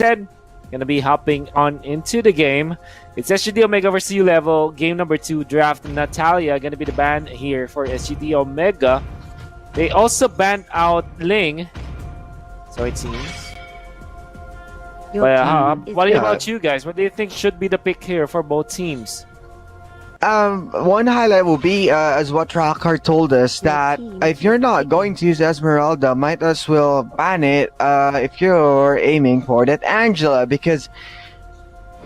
instead, gonna be hopping on into the game. It's SGD Omega versus ULVL, game number 2, draft Natalia, gonna be the ban here for SGD Omega. They also banned out Ling, so it seems. But what about you guys? What do you think should be the pick here for both teams? One highlight will be, as what Rockard told us, that if you're not going to use Esmeralda, might as well ban it if you're aiming for that Angela, because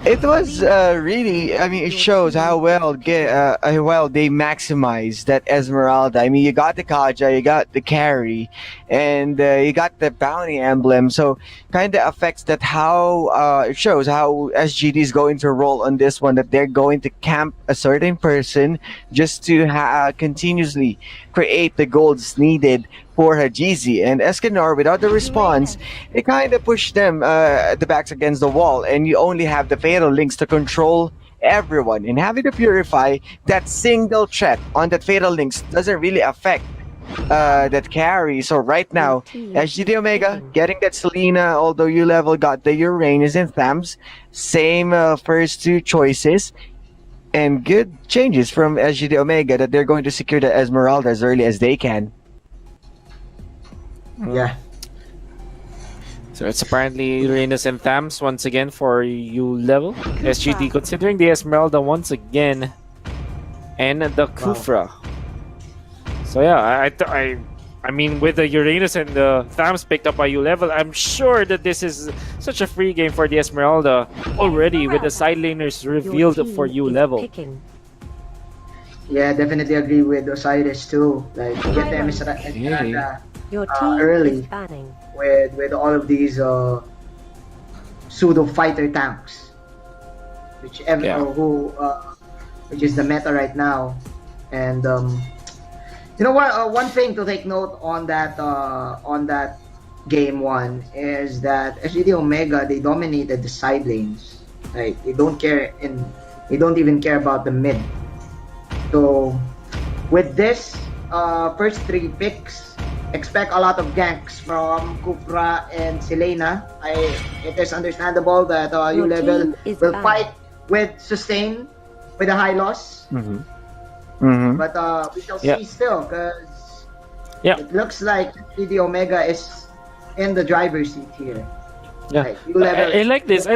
it was really, I mean, it shows how well they maximize that Esmeralda. I mean, you got the Kaja, you got the carry, and you got the bounty emblem. So kind of affects that how it shows how SGD is going to roll on this one. That they're going to camp a certain person just to continuously create the golds needed for Hajizi and Escanor. Without the response, it kind of pushed them the backs against the wall, and you only have the Fatal Links to control everyone. And having to purify that single threat on that Fatal Links doesn't really affect that carry. So right now, SGD Omega getting that Selena, although ULVL got the Uranus and Thams, same first two choices. And good changes from SGD Omega that they're going to secure the Esmeralda as early as they can. Yeah. So it's apparently Uranus and Thams once again for ULVL. SGD considering the Esmeralda once again, and the Kufra. So yeah, I mean, with the Uranus and the Thams picked up by ULVL, I'm sure that this is such a free game for the Esmeralda already, with the side laners revealed for ULVL. Yeah, definitely agree with Osiris too. Like, get the Esmeralda early with all of these pseudo fighter tanks, which is the meta right now. And you know what? One thing to take note on that game one is that SGD Omega, they dominated the side lanes. Like, they don't even care about the mid. So with this first 3 picks, expect a lot of ganks from Kufra and Selena. It is understandable that ULVL will fight with sustain with a high loss. But we shall see still, because it looks like SGD Omega is in the driver's seat here. Yeah, like, I like this. I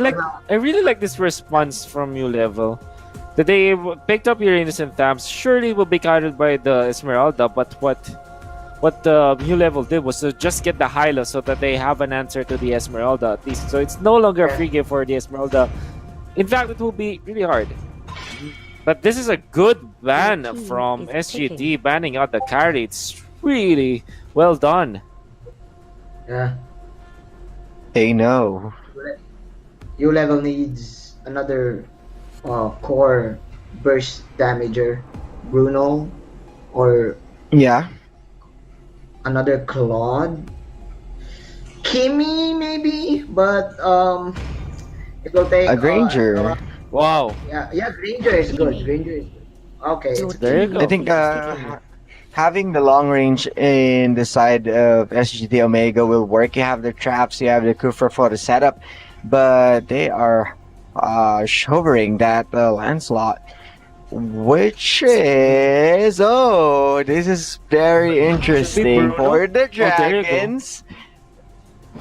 really like this response from ULVL. That they picked up Uranus and Thams surely will be countered by the Esmeralda, but what the ULVL did was to just get the Hyla so that they have an answer to the Esmeralda at least. So it's no longer a free game for the Esmeralda. In fact, it will be really hard. But this is a good ban from SGD, banning out the carry. It's really well done. Yeah. They know. ULVL needs another core burst damager, Bruno, or another Claude, Kimmy maybe, but it will take a Granger. Wow. Yeah, Granger is good. Granger is good. Okay, there you go. I think having the long range in the side of SGD Omega will work. You have the traps, you have the Kufra for the setup, but they are hovering that Lancelot, which is this is very interesting for the Dragons.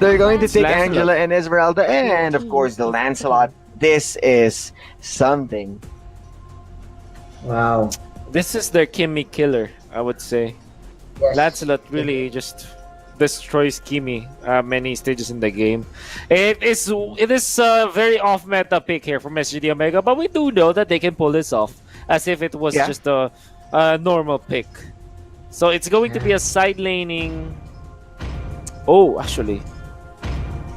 They're going to take Angela and Esmeralda, and of course the Lancelot. This is something. Wow. This is their Kimmy killer, I would say. Yes. Lancelot really just destroys Kimmy many stages in the game. It is a very off-meta pick here from SGD Omega, but we do know that they can pull this off as if it was just a normal pick. So it's going to be a side laning. Oh, actually,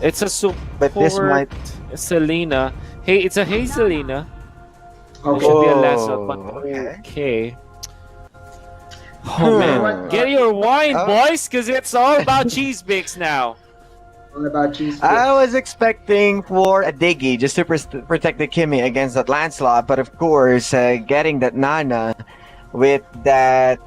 it's a support. But this might Selena. Hey, it's a Selena. Okay. It should be a Lancelot, but okay. Oh man, get your wine, boys, because it's all about cheese bakes now. All about cheese bakes. I was expecting for a Diggy just to protect the Kimmy against that Lancelot, but of course, getting that Nana with that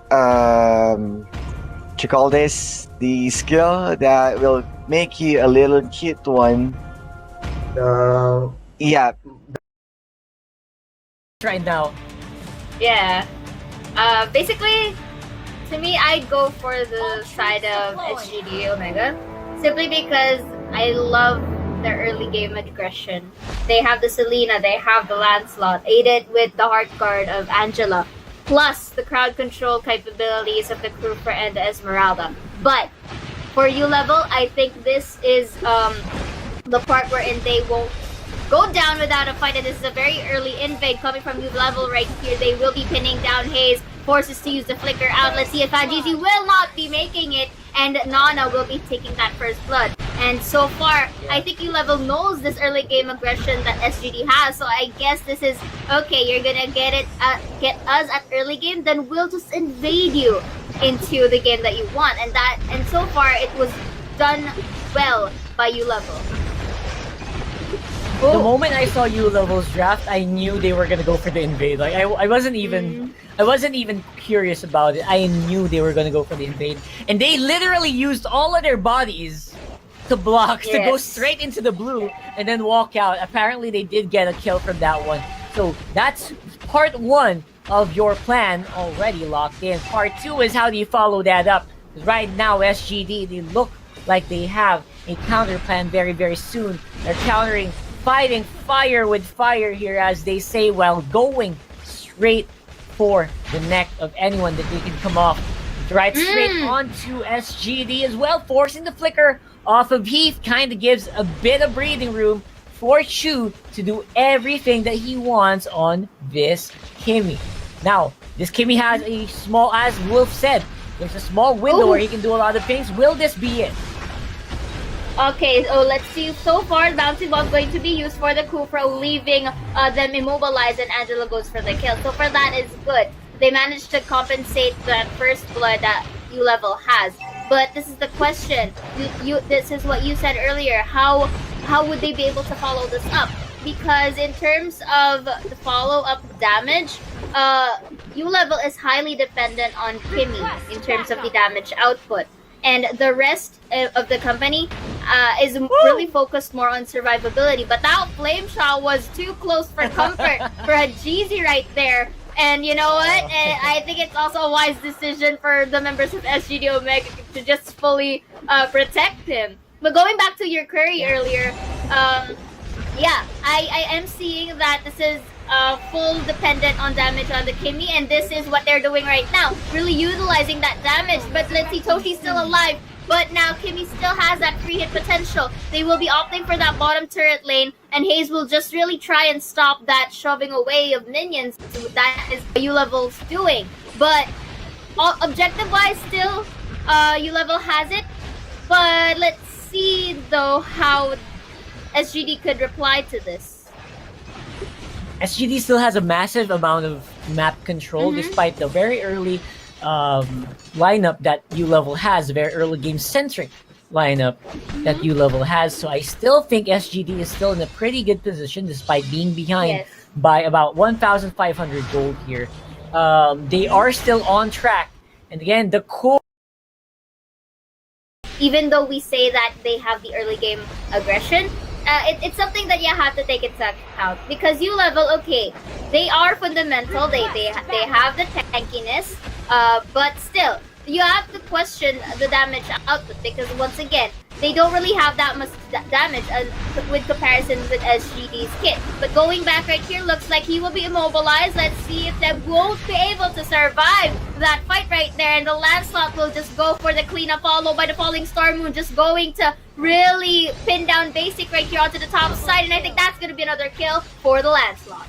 what you call this, the skill that will make you a little cute one. The Yeah. right now. Yeah. Basically, to me, I'd go for the side of SGD Omega, simply because I love their early game aggression. They have the Selena, they have the Lancelot, aided with the heart card of Angela, plus the crowd control capabilities of the Krufer and the Esmeralda. But for ULVL, I think this is the part wherein they won't go down without a fight, and this is a very early invade coming from ULVL right here. They will be pinning down Hayes, forces to use the flicker out. Let's see if Anjizi will not be making it, and Nana will be taking that first blood. And so far, I think ULVL knows this early game aggression that SGD has, so I guess this is, okay, you're gonna get us at early game, then we'll just invade you into the game that you want. And so far, it was done well by ULVL. The moment I saw ULVL's draft, I knew they were gonna go for the invade. Like I wasn't even curious about it. I knew they were gonna go for the invade, and they literally used all of their bodies to block, to go straight into the blue and then walk out. Apparently, they did get a kill from that one. So that's part one of your plan already locked in. Part two is how do you follow that up? Because right now, SGD, they look like they have a counter plan very, very soon. They're fighting fire with fire here, as they say, while going straight for the neck of anyone that they can come off. Right straight onto SGD as well, forcing the flicker off of Heath. Kind of gives a bit of breathing room for Chu to do everything that he wants on this Kimmy. Now, this Kimmy has a small, as Wolf said, there's a small window where he can do a lot of things. Will this be it? Okay, so let's see. So far, Bouncing Ball going to be used for the Kufra, leaving them immobilized, and Angela goes for the kill. So for that is good. They managed to compensate that first blood that ULVL has. But this is the question. This is what you said earlier. How would they be able to follow this up? Because in terms of the follow-up damage, ULVL is highly dependent on Kimmy in terms of the damage output. And the rest of the company is really focused more on survivability. But that flame shot was too close for comfort for a Jeezy right there. And you know what? I think it's also a wise decision for the members of SGD Omega to just fully protect him. But going back to your query earlier, yeah, I am seeing that this is full dependent on damage on the Kimmy, and this is what they're doing right now, really utilizing that damage. But let's see, Toshi's still alive, but now Kimmy still has that free hit potential. They will be opting for that bottom turret lane, and Hayes will just really try and stop that shoving away of minions. That is what ULVL's doing. But objective-wise, still, ULVL has it. But let's see, though, how SGD could reply to this. SGD still has a massive amount of map control despite the very early lineup that ULVL has, a very early game centric lineup that ULVL has. So I still think SGD is still in a pretty good position despite being behind by about 1,500 gold here. They are still on track. And again, the core, even though we say that they have the early game aggression, it's something that you have to take into account, because ULVL, okay, they are fundamental, they have the tankiness, but still, you have to question the damage output, because once again, they don't really have that much damage with comparison with SGD's kit. But going back right here, looks like he will be immobilized. Let's see if they won't be able to survive that fight right there. And the Lancelot will just go for the cleanup, followed by the Falling Star Moon, just going to really pin down Basic right here onto the top side. And I think that's going to be another kill for the Lancelot.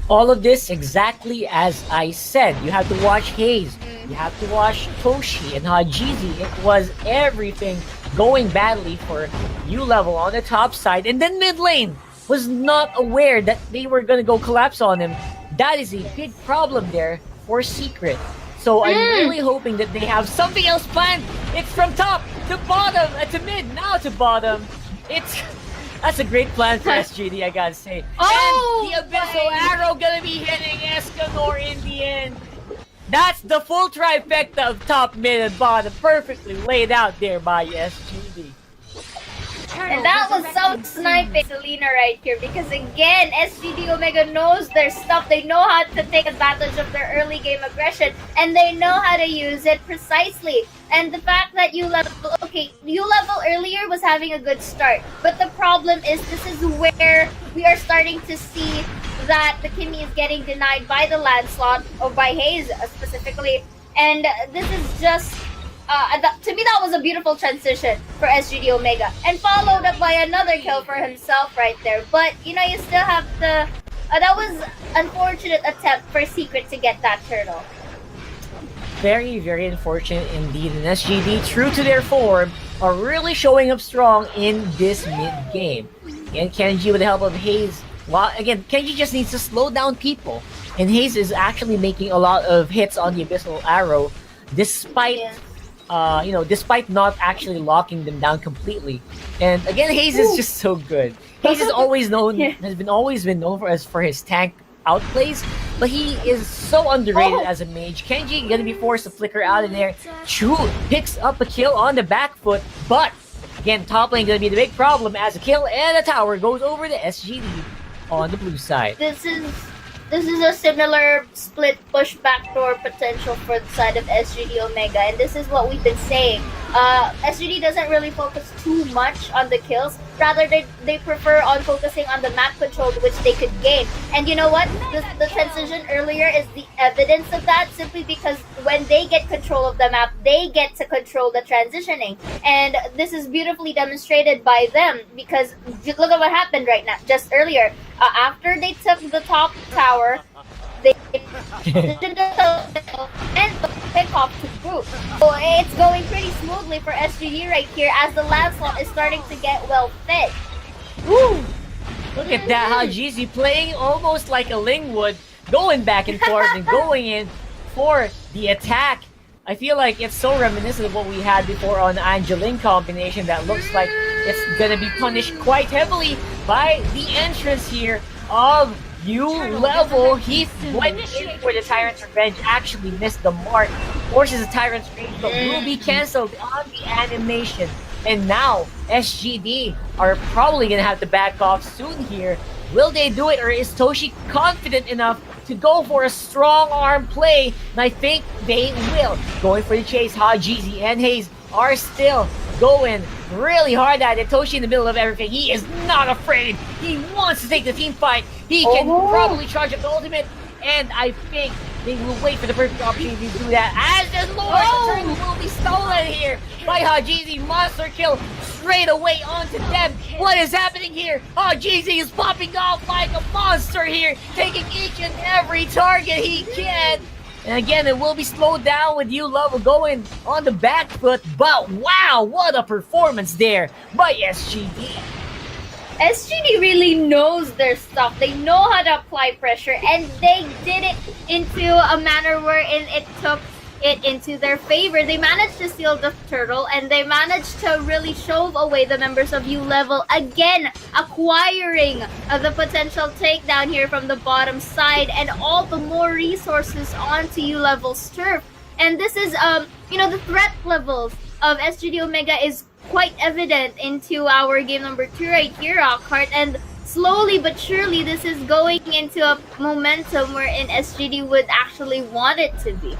all of this exactly as I said. You have to watch Hayes, you have to watch Toshi and Hajizi. It was everything going badly for ULVL on the top side, and then mid lane was not aware that they were gonna go collapse on him. That is a big problem there for Secret. So I'm really hoping that they have something else planned. It's from top to bottom, to mid, now to bottom. That's a great plan for SGD, I gotta say. And the Abyssal Arrow gonna be hitting Escanor in the end. That's the full trifecta of top, mid, and bottom, perfectly laid out there by SGD. And that was some sniping Selena right here because again, SGD Omega knows their stuff. They know how to take advantage of their early game aggression and they know how to use it precisely. And the fact that U-Level earlier was having a good start. But the problem is this is where we are starting to see that the Kimmy is getting denied by the Lancelot or by Hayes specifically. And this is just to me, that was a beautiful transition for SGD Omega, and followed up by another kill for himself right there. But you still have the that was unfortunate attempt for Secret to get that turtle. Very, very unfortunate indeed. And SGD, true to their form, are really showing up strong in this mid game. And Kenji, with the help of Hayes, again, Kenji just needs to slow down people, and Hayes is actually making a lot of hits on the Abyssal Arrow, despite. Despite not actually locking them down completely. And again, Hayes is just so good. Hayes is always known, has always been known for his tank outplays, but he is so underrated as a mage. Kenji gonna be forced to flicker out in there. Chu picks up a kill on the back foot, but again, top lane gonna be the big problem as a kill and a tower goes over to SGD on the blue side. This is a similar split push backdoor potential for the side of SGD Omega, and this is what we've been saying. SGD doesn't really focus too much on the kills. Rather, they prefer on focusing on the map control which they could gain. And you know what? The transition earlier is the evidence of that, simply because when they get control of the map, they get to control the transitioning. And this is beautifully demonstrated by them, because look at what happened right now, just earlier. After they took the top tower, they and pick off to group. So it's going pretty smoothly for SGD right here as the Lancelot is starting to get well fed. Woo! Look at that, Hajizi playing almost like a Lingwood, going back and forth and going in for the attack. I feel like it's so reminiscent of what we had before on the Angeline combination that looks like it's gonna be punished quite heavily by the entrance here of ULVL. He went in for the Tyrant's Revenge, actually missed the mark, forces the Tyrant's Rage, but will be cancelled on the animation. And now, SGD are probably gonna have to back off soon here. Will they do it, or is Toshi confident enough to go for a strong arm play? And I think they will. Going for the chase, Hajizi and Hayes are still going really hard at it. Toshi in the middle of everything. He is not afraid. He wants to take the team fight. He can probably charge up the ultimate, and I think they will wait for the perfect opportunity to do that. As the Lord, the turtle will be stolen here by Hajizi. Monster kill straight away onto them. What is happening here? Hajizi is popping off like a monster here, taking each and every target he can. And again, it will be slowed down with ULVL going on the back foot. But wow, what a performance there by SGD. SGD really knows their stuff. They know how to apply pressure, and they did it into a manner wherein it took it into their favor. They managed to steal the turtle, and they managed to really shove away the members of ULVL, again acquiring the potential takedown here from the bottom side, and all the more resources onto ULVL's turf. And this is the threat levels of SGD Omega is quite evident into our game number 2 right here, Rockhart, and slowly but surely this is going into a momentum wherein SGD would actually want it to be.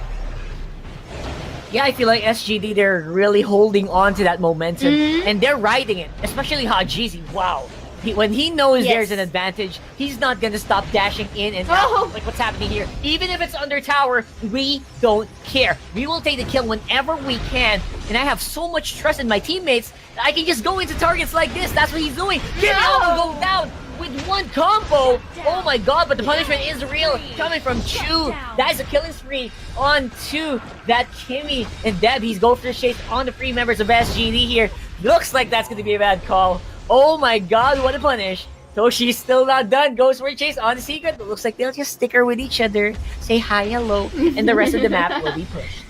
Yeah, I feel like SGD, they're really holding on to that momentum, and they're riding it, especially Hajizi. Wow. When he knows there's an advantage, he's not gonna stop dashing in and out like what's happening here. Even if it's under tower, we don't care. We will take the kill whenever we can, and I have so much trust in my teammates that I can just go into targets like this. That's what he's doing. Kimmy will go down with one combo. Oh my god, but the punishment is real, coming from Chu. That is a killing spree onto that Kimmy, and Deb, he's going for the chase on the free members of SGD here. Looks like that's going to be a bad call. Oh my god, what a punish. Toshi's still not done, goes for a chase on the Secret, but looks like they'll just sticker with each other, say hi, hello, and the rest of the map will be pushed.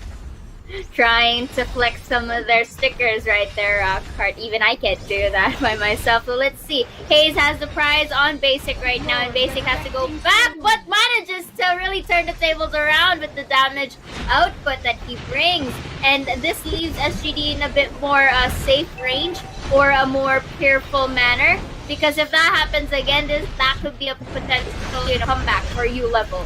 Trying to flex some of their stickers right there, Rockhart. Even I can't do that by myself. So let's see. Hayes has the prize on Basic right now, and Basic has to go back, but manages to really turn the tables around with the damage output that he brings. And this leaves SGD in a bit more safe range. or a more careful manner. Because if that happens again, that could be a potential comeback for U level.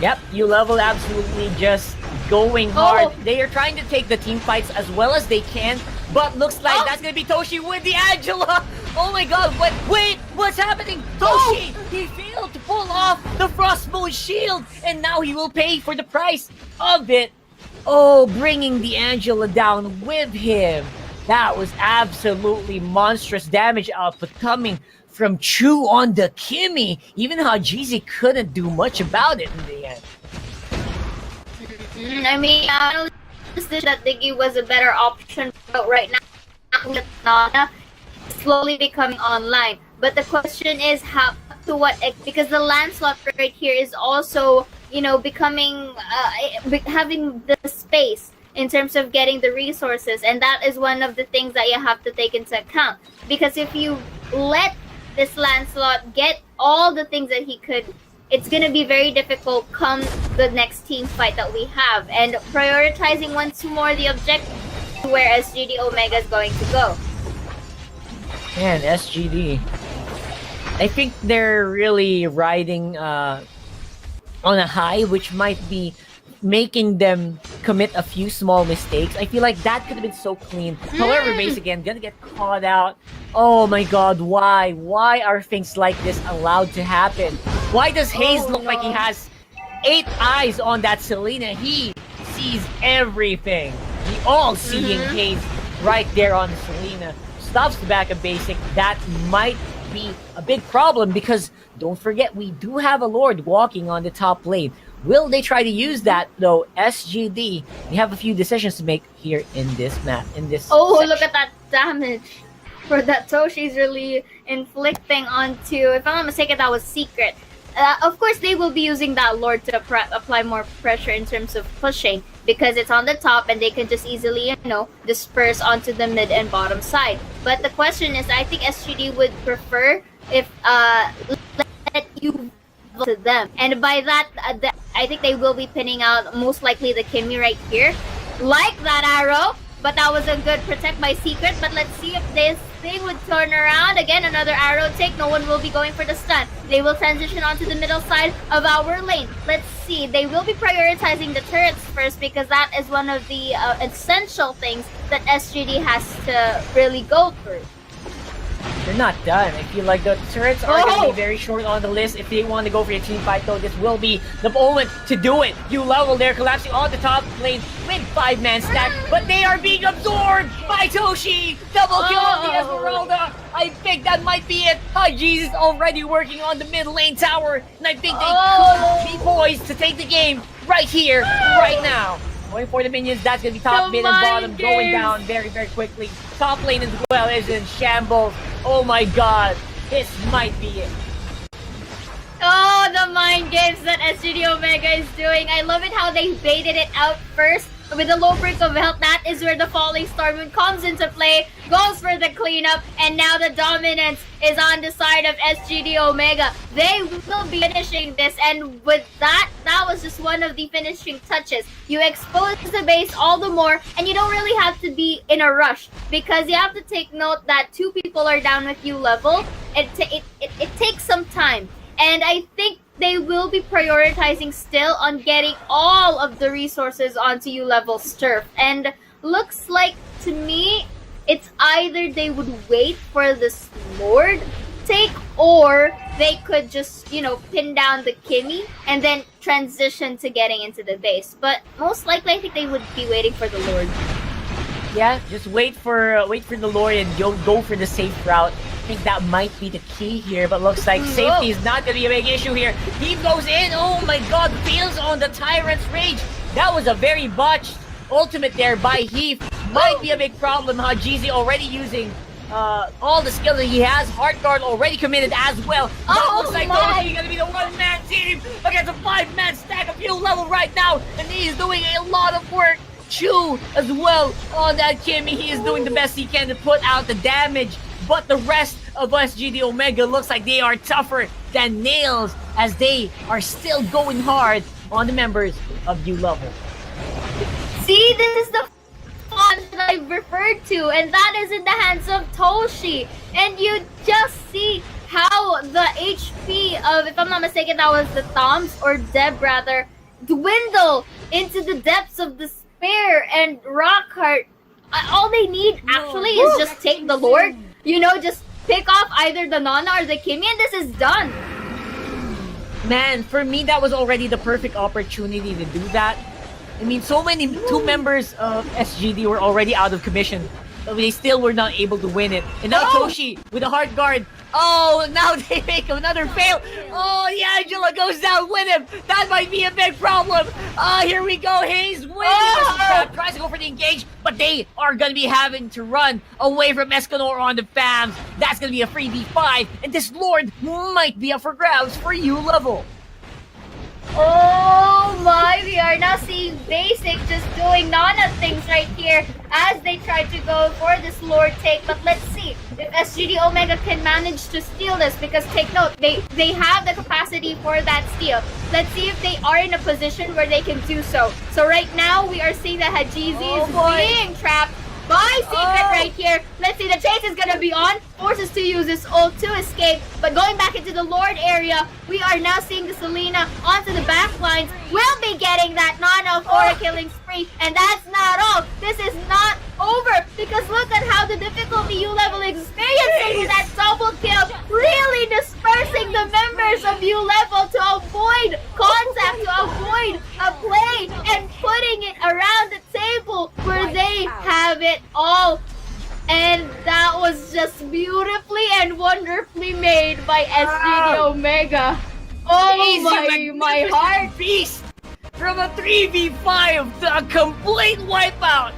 Yep, ULVL absolutely just going hard. They are trying to take the team fights as well as they can, but looks like that's gonna be Toshi with the Angela. Oh my god, wait, what's happening? Toshi, he failed to pull off the Frostbone shield, and now he will pay for the price of it. Oh, bringing the Angela down with him. That was absolutely monstrous damage output coming from Chu on the Kimmy. Even Hajizi couldn't do much about it in the end. I mean, I don't think that Diggy was a better option, but right now, Nana is slowly becoming online. But the question is how to what, because the land slot right here is also, becoming, having the space in terms of getting the resources, and that is one of the things that you have to take into account. Because if you let this Lancelot get all the things that he could, it's gonna be very difficult come the next team fight that we have. And prioritizing once more the objective where SGD Omega is going to go. Man, SGD. I think they're really riding on a high, which might be making them commit a few small mistakes. I feel like that could have been so clean. However, Base again gonna get caught out. Oh my god, why? Why are things like this allowed to happen? Why does Hayes look like he has 8 eyes on that Selena? He sees everything. We all seeing Hayes right there on Selena. Stops the back of Basic. That might be a big problem because don't forget we do have a Lord walking on the top lane. Will they try to use that though? SGD, we have a few decisions to make here in this map, in this section. Look at that damage for that Toshi's really inflicting onto, if I'm not mistaken, that was Secret. Of course, they will be using that Lord to apply more pressure in terms of pushing because it's on the top and they can just easily, disperse onto the mid and bottom side. But the question is, I think SGD would prefer if let you to them, and by that, I think they will be pinning out most likely the Kimmy right here, like that arrow. But that was a good protect by Secret. But let's see if this thing would turn around again. Another arrow take. No one will be going for the stun. They will transition onto the middle side of our lane. Let's see. They will be prioritizing the turrets first because that is one of the essential things that SGD has to really go through. They're not done. I feel like the turrets are going to be very short on the list if they want to go for a team fight, though. This will be the moment to do it. ULVL, they're collapsing on the top lane with 5-man stack, but they are being absorbed by Toshi. Double kill on the Esmeralda. I think that might be it. Jesus already working on the mid lane tower, and I think they could be poised to take the game right here, right now. Going for the minions, that's going to be top, mid, and bottom, going down very, very quickly. Top lane as well is in shambles. Oh my god, this might be it. Oh, the mind games that SGD Omega is doing. I love it how they baited it out first with a low brick of health. That is where the Falling Stormwind comes into play, goes for the cleanup, and now the dominance is on the side of SGD Omega. They will be finishing this, and with that was just one of the finishing touches. You expose the base all the more, and you don't really have to be in a rush because you have to take note that 2 people are down with ULVL. It takes some time, and I think they will be prioritizing still on getting all of the resources onto ULVL's turf. And looks like, to me, it's either they would wait for this Lord take, or they could just, pin down the Kimmy and then transition to getting into the base. But most likely, I think they would be waiting for the Lord. Yeah, just wait for the Lord and go for the safe route. I think that might be the key here, but looks like safety is not going to be a big issue here. He goes in. Oh my god, fails on the Tyrant's Rage. That was a very botched ultimate there by Heath. Might be a big problem. Hajizi already using all the skills that he has. Heart Guard already committed as well. That looks like Toshi going to be the one-man team against a 5-man stack of ULVL right now, and he is doing a lot of work. Chu as well on that Kimmy. He is doing the best he can to put out the damage. But the rest of SGD Omega looks like they are tougher than nails as they are still going hard on the members of ULVL. See, this is the fun that I referred to, and that is in the hands of Toshi. And you just see how the HP of, if I'm not mistaken, that was the Toms or Deb rather, dwindle into the depths of despair. And Rockhart, all they need actually is just take the Lord, you know, just pick off either the Nana or the Kimmy, and this is done. Man, for me, that was already the perfect opportunity to do that. I mean, so many two members of SGD were already out of commission, but they still were not able to win it. And now Toshi with a hard guard. Oh, now they make another fail. Oh, the Angela goes down with him. That might be a big problem. Here we go. Hayes wins. Tries to go for the engage, but they are going to be having to run away from Escanor on the FAMs. That's going to be a free V5, and this Lord might be up for grabs for U level. Oh my, we are now seeing Basic just doing Nana things right here as they try to go for this Lord take. But let's see if SGD Omega can manage to steal this, because take note, they have the capacity for that steal. Let's see if they are in a position where they can do so. So right now we are seeing that Hajizi is being trapped by Secret right here. Let's see, the chase is gonna be on. Forces to use his ult to escape, but going back into the Lord area, we are now seeing the Selena onto the back lines. We'll be getting that Nana for a killing spree, and that's not all. This is not over, because look at how the difficulty U level experiencing with that double kill, really dispersing the members of U level to avoid contact, to avoid a play, and putting it around the table where they have it all. And that was just beautifully and wonderfully made by SGD Omega. Oh my heart! Beast from a 3v5 to a complete wipeout.